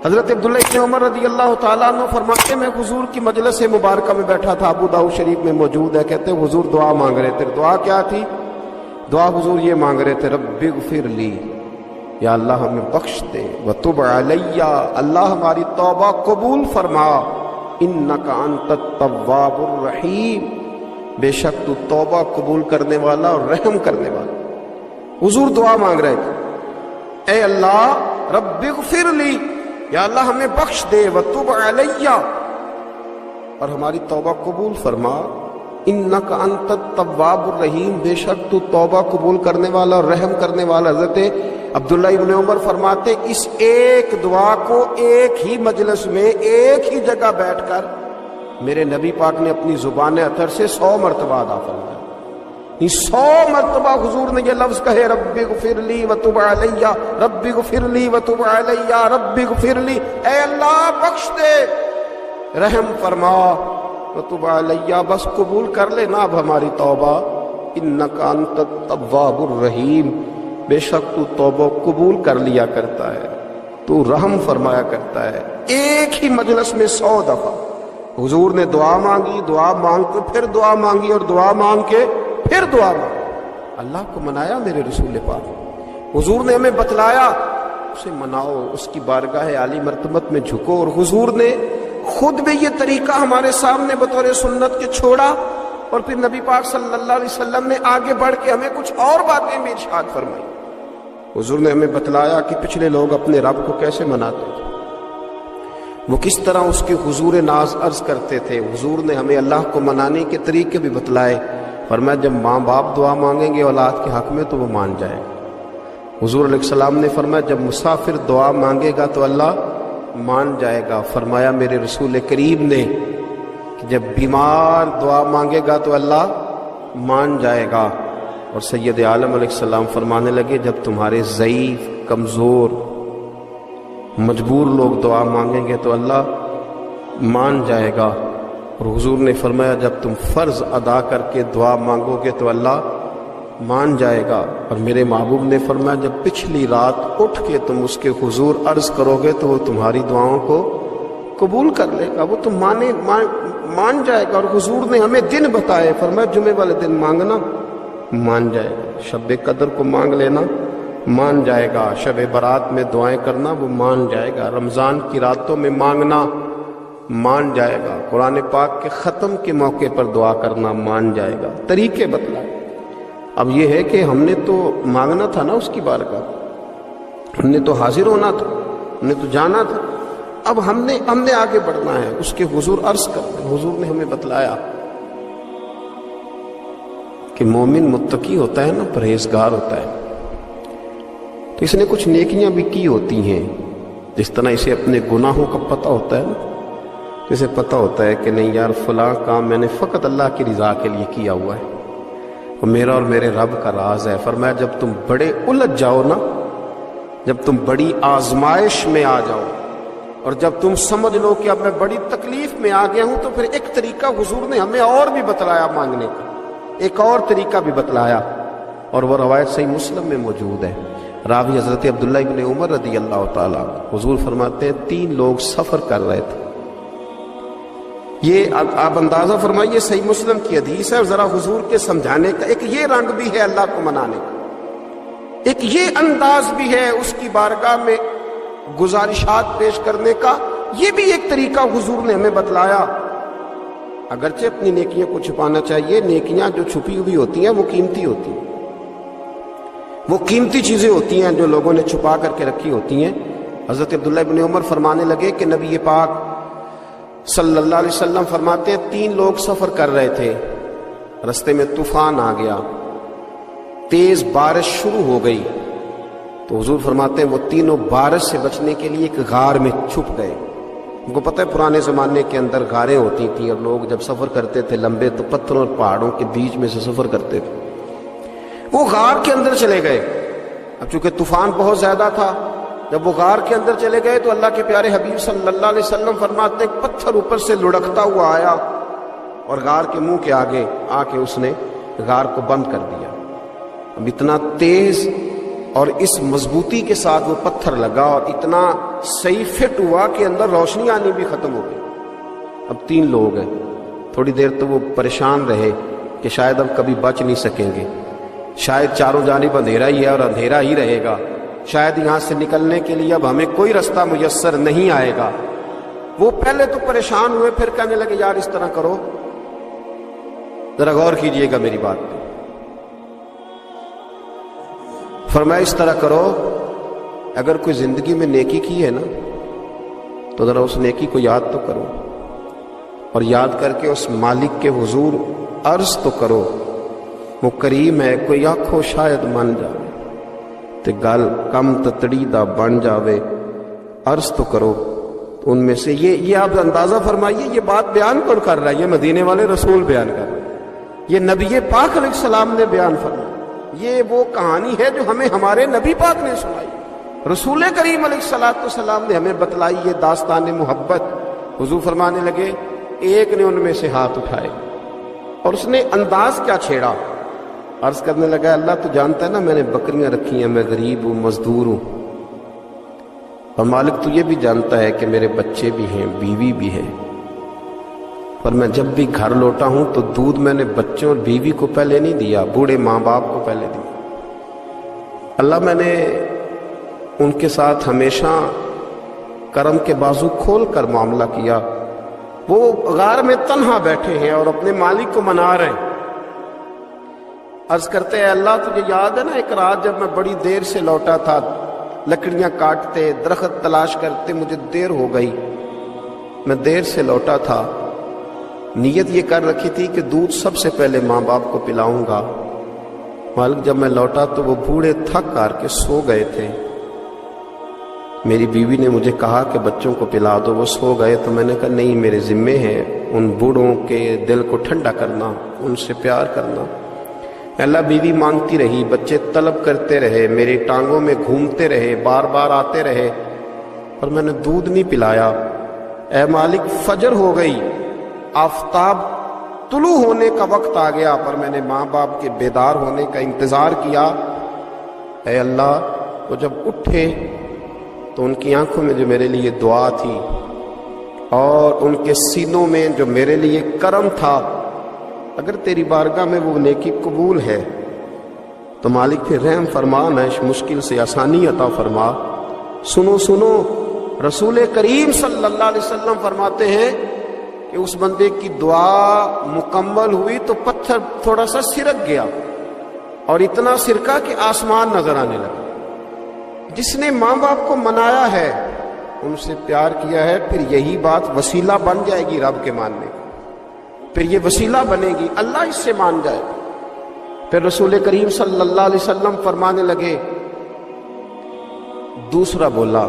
حضرت عبداللہ ابن عمر رضی اللہ تعالیٰ عنہ فرماتے میں حضور کی مجلس مبارکہ میں بیٹھا تھا، ابو داؤد شریف میں موجود ہے، کہتے ہیں حضور دعا مانگ رہے تھے۔ دعا کیا تھی؟ دعا حضور یہ مانگ رہے تھے، رب اغفر لی، یا اللہ ہمیں بخش دے، وتب علی، اللہ ہماری توبہ قبول فرما، انک انت التواب الرحیم، بے شک تو توبہ قبول کرنے والا اور رحم کرنے والا۔ حضور دعا مانگ رہے تھے، اے اللہ رب اغفر لی، یا اللہ ہمیں بخش دے، وتب علی، اور ہماری توبہ قبول فرما، انک انت التواب الرحیم، بے شک تو توبہ قبول کرنے والا اور رحم کرنے والا۔ حضرت عبداللہ ابن عمر فرماتے اس ایک دعا کو ایک ہی مجلس میں ایک ہی جگہ بیٹھ کر میرے نبی پاک نے اپنی زبان اطہر سے 100 مرتبہ ادا فرمایا۔ 100 مرتبہ حضور نے یہ لفظ کہے، رب اغفر لی وتب علی، رب اغفر لی وتب علی، رب اغفر لی، اے اللہ بخش دے، رحم فرما، وتب علی، بس قبول کر لے نا اب ہماری توبہ، انک انت التواب الرحیم، بے شک تو توبہ قبول کر لیا کرتا ہے، تو رحم فرمایا کرتا ہے۔ ایک ہی مجلس میں 100 دفعہ حضور نے دعا مانگی، دعا مانگ کے پھر دعا مانگی، اور دعا مانگ کے پھر دعا مانگی۔ اللہ کو منایا میرے رسول پاک، حضور نے ہمیں بتلایا، اسے مناؤ، اس کی بارگاہ عالی مرتبت میں جھکو، اور حضور نے خود بھی یہ طریقہ ہمارے سامنے بطور سنت کے چھوڑا، اور پھر نبی پاک صلی اللہ علیہ وسلم نے آگے بڑھ کے ہمیں کچھ اور باتیں بھی ارشاد فرمائی۔ حضور نے ہمیں بتلایا کہ پچھلے لوگ اپنے رب کو کیسے مناتے تھے، وہ کس طرح اس کے حضور ناز عرض کرتے تھے۔ حضور نے ہمیں اللہ کو منانے کے طریقے بھی بتلائے، فرمایا جب ماں باپ دعا مانگیں گے اولاد کے حق میں تو وہ مان جائے گا۔ حضور علیہ السلام نے فرمایا جب مسافر دعا مانگے گا تو اللہ مان جائے گا۔ فرمایا میرے رسول کریم نے کہ جب بیمار دعا مانگے گا تو اللہ مان جائے گا۔ اور سید عالم علیہ السلام فرمانے لگے جب تمہارے ضعیف، کمزور، مجبور لوگ دعا مانگیں گے تو اللہ مان جائے گا۔ اور حضور نے فرمایا جب تم فرض ادا کر کے دعا مانگو گے تو اللہ مان جائے گا۔ اور میرے محبوب نے فرمایا جب پچھلی رات اٹھ کے تم اس کے حضور عرض کرو گے تو وہ تمہاری دعاؤں کو قبول کر لے گا، وہ تم مان جائے گا۔ اور حضور نے ہمیں دن بتائے، فرمایا جمعے والے دن مانگنا مان جائے گا، شب قدر کو مانگ لینا مان جائے گا، شب برات میں دعائیں کرنا وہ مان جائے گا، رمضان کی راتوں میں مانگنا مان جائے گا، قرآن پاک کے ختم کے موقع پر دعا کرنا مان جائے گا۔ طریقے بتلائے۔ اب یہ ہے کہ ہم نے تو مانگنا تھا نا اس کی بارگاہ، ہم نے تو حاضر ہونا تھا، ہم نے تو جانا تھا، اب ہم نے آگے بڑھنا ہے، اس کے حضور عرض کرنا۔ حضور نے ہمیں بتلایا کہ مومن متقی ہوتا ہے نا، پرہیزگار ہوتا ہے، تو اس نے کچھ نیکیاں بھی کی ہوتی ہیں، جس طرح اسے اپنے گناہوں کا پتہ ہوتا ہے نا، جسے پتہ ہوتا ہے کہ نہیں یار فلاں کام میں نے فقط اللہ کی رضا کے لیے کیا ہوا ہے، اور میرا اور میرے رب کا راز ہے۔ فرمایا جب تم بڑے الجھ جاؤ نا، جب تم بڑی آزمائش میں آ جاؤ، اور جب تم سمجھ لو کہ اب میں بڑی تکلیف میں آ گیا ہوں، تو پھر ایک طریقہ حضور نے ہمیں اور بھی بتلایا مانگنے کا، ایک اور طریقہ بھی بتلایا، اور وہ روایت صحیح مسلم میں موجود ہے۔ راوی حضرت عبداللہ ابن عمر رضی اللہ تعالیٰ، حضور فرماتے ہیں 3 لوگ سفر کر رہے تھے، یہ آپ اندازہ فرمائیے صحیح مسلم کی حدیث ہے، اور ذرا حضور کے سمجھانے کا ایک یہ رنگ بھی ہے اللہ کو منانے کا، ایک یہ انداز بھی ہے اس کی بارگاہ میں گزارشات پیش کرنے کا، یہ بھی ایک طریقہ حضور نے ہمیں بتلایا۔ اگرچہ اپنی نیکیوں کو چھپانا چاہیے، نیکیاں جو چھپی ہوئی ہوتی ہیں وہ قیمتی ہوتی ہیں، وہ قیمتی چیزیں ہوتی ہیں جو لوگوں نے چھپا کر کے رکھی ہوتی ہیں۔ حضرت عبداللہ ابن عمر فرمانے لگے کہ نبی پاک صلی اللہ علیہ وسلم فرماتے ہیں 3 لوگ سفر کر رہے تھے، رستے میں طوفان آ گیا، تیز بارش شروع ہو گئی، تو حضور فرماتے ہیں وہ تینوں بارش سے بچنے کے لیے ایک غار میں چھپ گئے۔ ان کو پتہ ہے پرانے زمانے کے اندر غاریں ہوتی تھیں، اور لوگ جب سفر کرتے تھے لمبے تو پتھروں اور پہاڑوں کے بیچ میں سے سفر کرتے تھے، وہ غار کے اندر چلے گئے۔ اب چونکہ طوفان بہت زیادہ تھا، جب وہ غار کے اندر چلے گئے تو اللہ کے پیارے حبیب صلی اللہ علیہ وسلم فرماتے ہیں پتھر اوپر سے لڑکتا ہوا آیا اور غار کے منہ کے آگے آ کے اس نے غار کو بند کر دیا۔ اب اتنا تیز اور اس مضبوطی کے ساتھ وہ پتھر لگا اور اتنا صحیح فٹ ہوا کہ اندر روشنی آنی بھی ختم ہو گئی۔ اب 3 لوگ ہیں، تھوڑی دیر تو وہ پریشان رہے کہ شاید اب کبھی بچ نہیں سکیں گے، شاید چاروں جانب اندھیرا ہی ہے اور اندھیرا ہی رہے گا، شاید یہاں سے نکلنے کے لیے اب ہمیں کوئی رستہ میسر نہیں آئے گا۔ وہ پہلے تو پریشان ہوئے، پھر کہنے لگے یار اس طرح کرو، ذرا غور کیجئے گا میری بات پہ۔ فرمایا اس طرح کرو، اگر کوئی زندگی میں نیکی کی ہے نا تو ذرا اس نیکی کو یاد تو کرو، اور یاد کر کے اس مالک کے حضور عرض تو کرو، وہ کریم ہے، کوئی آنکھوں شاید من جاوے تے گل کم تتڑی دا بن جاوے، عرض تو کرو۔ ان میں سے یہ آپ اندازہ فرمائیے، یہ بات بیان کون کر رہا ہے؟ یہ مدینے والے رسول بیان کر رہے ہیں، یہ نبی پاک علیہ السلام نے بیان فرمایا۔ یہ وہ کہانی ہے جو ہمیں ہمارے نبی پاک نے سنائی، رسول کریم علیہ السلام نے ہمیں بتلائی، یہ داستان محبت۔ حضور فرمانے لگے، ایک نے ان میں سے ہاتھ اٹھائے اور اس نے انداز کیا چھیڑا، عرض کرنے لگا اللہ تو جانتا ہے نا میں نے بکریاں رکھی ہیں، میں غریب ہوں، مزدور ہوں، اور مالک تو یہ بھی جانتا ہے کہ میرے بچے بھی ہیں، بیوی بھی ہے، پر میں جب بھی گھر لوٹا ہوں تو دودھ میں نے بچوں اور بیوی کو پہلے نہیں دیا، بوڑھے ماں باپ کو پہلے دیا۔ اللہ میں نے ان کے ساتھ ہمیشہ کرم کے بازو کھول کر معاملہ کیا۔ وہ غار میں تنہا بیٹھے ہیں اور اپنے مالک کو منا رہے ہیں۔ عرض کرتے ہیں اللہ تجھے یاد ہے نا ایک رات جب میں بڑی دیر سے لوٹا تھا، لکڑیاں کاٹتے، درخت تلاش کرتے، مجھے دیر ہو گئی، میں دیر سے لوٹا تھا، نیت یہ کر رکھی تھی کہ دودھ سب سے پہلے ماں باپ کو پلاؤں گا، مالک جب میں لوٹا تو وہ بوڑھے تھک کر کے سو گئے تھے، میری بیوی نے مجھے کہا کہ بچوں کو پلا دو، وہ سو گئے، تو میں نے کہا نہیں میرے ذمے ہے ان بوڑھوں کے دل کو ٹھنڈا کرنا، ان سے پیار کرنا۔ اللہ بیوی مانگتی رہی، بچے طلب کرتے رہے، میری ٹانگوں میں گھومتے رہے، بار بار آتے رہے، اور میں نے دودھ نہیں پلایا۔ اے مالک فجر ہو گئی، آفتاب طلوع ہونے کا وقت آ گیا، پر میں نے ماں باپ کے بیدار ہونے کا انتظار کیا۔ اے اللہ وہ جب اٹھے تو ان کی آنکھوں میں جو میرے لیے دعا تھی اور ان کے سینوں میں جو میرے لیے کرم تھا، اگر تیری بارگاہ میں وہ نیکی قبول ہے تو مالک پھر رحم فرما، میں اس مشکل سے آسانی عطا فرما۔ سنو سنو، رسول کریم صلی اللہ علیہ وسلم فرماتے ہیں کہ اس بندے کی دعا مکمل ہوئی تو پتھر تھوڑا سا سرک گیا، اور اتنا سرکا کہ آسمان نظر آنے لگا۔ جس نے ماں باپ کو منایا ہے، ان سے پیار کیا ہے، پھر یہی بات وسیلہ بن جائے گی رب کے ماننے کا، پھر یہ وسیلہ بنے گی، اللہ اس سے مان جائے۔ پھر رسول کریم صلی اللہ علیہ وسلم فرمانے لگے، دوسرا بولا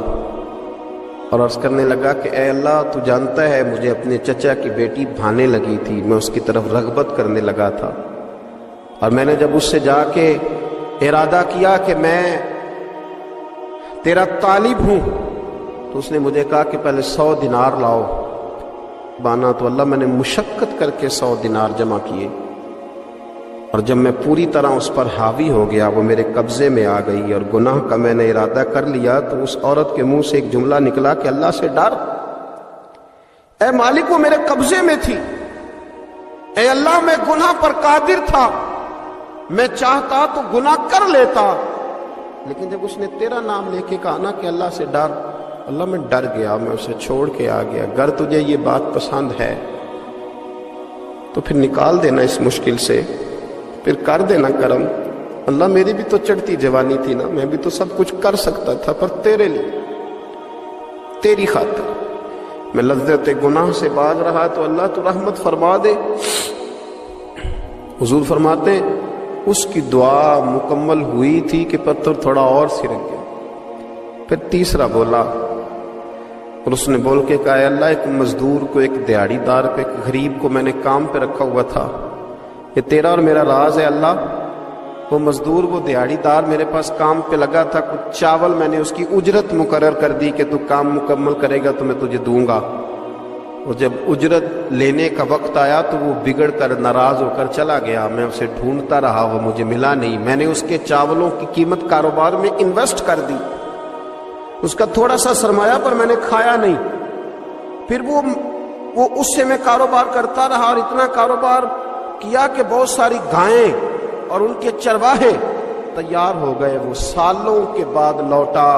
اور عرض کرنے لگا کہ اے اللہ تو جانتا ہے مجھے اپنے چچا کی بیٹی بھانے لگی تھی، میں اس کی طرف رغبت کرنے لگا تھا، اور میں نے جب اس سے جا کے ارادہ کیا کہ میں تیرا طالب ہوں، تو اس نے مجھے کہا کہ پہلے 100 دینار لاؤ بانا، تو اللہ میں نے مشقت کر کے 100 دینار جمع کیے، اور جب میں پوری طرح اس پر حاوی ہو گیا، وہ میرے قبضے میں آ گئی اور گناہ کا میں نے ارادہ کر لیا، تو اس عورت کے منہ سے ایک جملہ نکلا کہ اللہ سے ڈر، اے مالک وہ میرے قبضے میں تھی، اے اللہ میں گناہ پر قادر تھا، میں چاہتا تو گناہ کر لیتا، لیکن جب اس نے تیرا نام لے کے کہا نا کہ اللہ سے ڈر، اللہ میں ڈر گیا، میں اسے چھوڑ کے آ گیا۔ اگر تجھے یہ بات پسند ہے تو پھر نکال دینا اس مشکل سے، پھر کر دینا کرم۔ اللہ میری بھی تو چڑھتی جوانی تھی نا، میں بھی تو سب کچھ کر سکتا تھا، پر تیرے لیے، تیری خاطر میں لذت گناہ سے باز رہا، تو اللہ تو رحمت فرما دے۔ حضور فرماتے اس کی دعا مکمل ہوئی تھی کہ پتھر تھوڑا اور سرک گیا۔ پھر تیسرا بولا اور اس نے بول کے کہا اے اللہ ایک مزدور کو، ایک دیہڑی دار کو، ایک غریب کو میں نے کام پہ رکھا ہوا تھا، یہ تیرا اور میرا راز ہے اللہ، وہ مزدور وہ دیہڑی دار میرے پاس کام پہ لگا تھا، کچھ چاول میں نے اس کی اجرت مقرر کر دی کہ تو کام مکمل کرے گا تو میں تجھے دوں گا، اور جب اجرت لینے کا وقت آیا تو وہ بگڑ کر ناراض ہو کر چلا گیا. میں اسے ڈھونڈتا رہا، وہ مجھے ملا نہیں. میں نے اس کے چاولوں کی قیمت کاروبار میں انویسٹ کر دی، اس کا تھوڑا سا سرمایہ پر میں نے کھایا نہیں. پھر وہ اس سے میں کاروبار کرتا رہا اور اتنا کاروبار کیا کہ بہت ساری گائیں اور ان کے چرواہے تیار ہو گئے. وہ سالوں کے بعد لوٹا.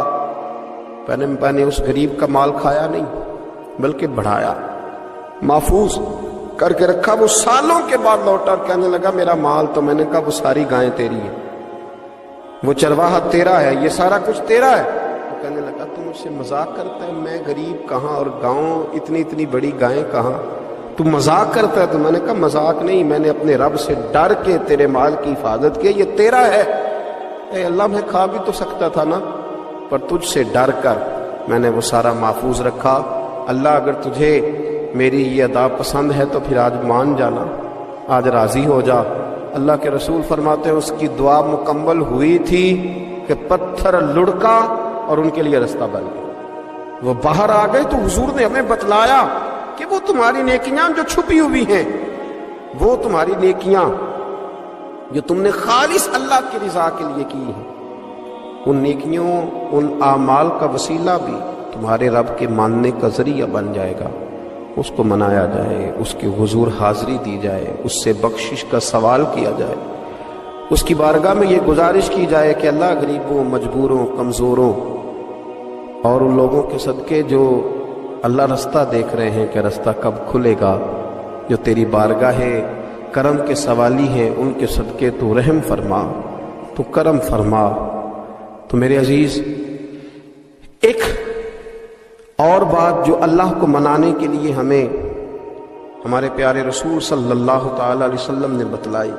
میں نے اس غریب کا مال کھایا نہیں بلکہ بڑھایا، محفوظ کر کے رکھا. وہ سالوں کے بعد لوٹا اور کہنے لگا میرا مال تو، میں نے کہا وہ ساری گائیں تیری ہیں، وہ چرواہا تیرا ہے، یہ سارا کچھ تیرا ہے. وہ کہنے لگا تم مجھ سے مذاق کرتا ہے، میں غریب کہاں اور گاؤں اتنی بڑی گائیں کہاں، تو مذاق کرتا ہے. تو میں نے کہا مذاق نہیں، میں نے اپنے رب سے ڈر کے تیرے مال کی حفاظت کی، یہ تیرا ہے. اے اللہ میں کھا بھی تو سکتا تھا نا، پر تجھ سے ڈر کر میں نے وہ سارا محفوظ رکھا. اللہ اگر تجھے میری یہ ادا پسند ہے تو پھر آج مان جانا، آج راضی ہو جا. اللہ کے رسول فرماتے ہیں اس کی دعا مکمل ہوئی تھی کہ پتھر لڑکا اور ان کے لیے رستہ بن گیا. وہ باہر آ گئے تو حضور نے ہمیں بتلایا کہ وہ تمہاری نیکیاں جو چھپی ہوئی ہیں، وہ تمہاری نیکیاں جو تم نے خالص اللہ کی رضا کے لیے کی ہیں، ان نیکیوں، ان اعمال کا وسیلہ بھی تمہارے رب کے ماننے کا ذریعہ بن جائے گا. اس کو منایا جائے، اس کے حضور حاضری دی جائے، اس سے بخشش کا سوال کیا جائے، اس کی بارگاہ میں یہ گزارش کی جائے کہ اللہ غریبوں، مجبوروں، کمزوروں اور ان لوگوں کے صدقے جو اللہ رستہ دیکھ رہے ہیں کہ رستہ کب کھلے گا، جو تیری بارگاہ کرم کے سوالی ہیں، ان کے صدقے تو رحم فرما، تو کرم فرما. تو میرے عزیز، ایک اور بات جو اللہ کو منانے کے لیے ہمیں ہمارے پیارے رسول صلی اللہ تعالی علیہ وسلم نے بتلائی،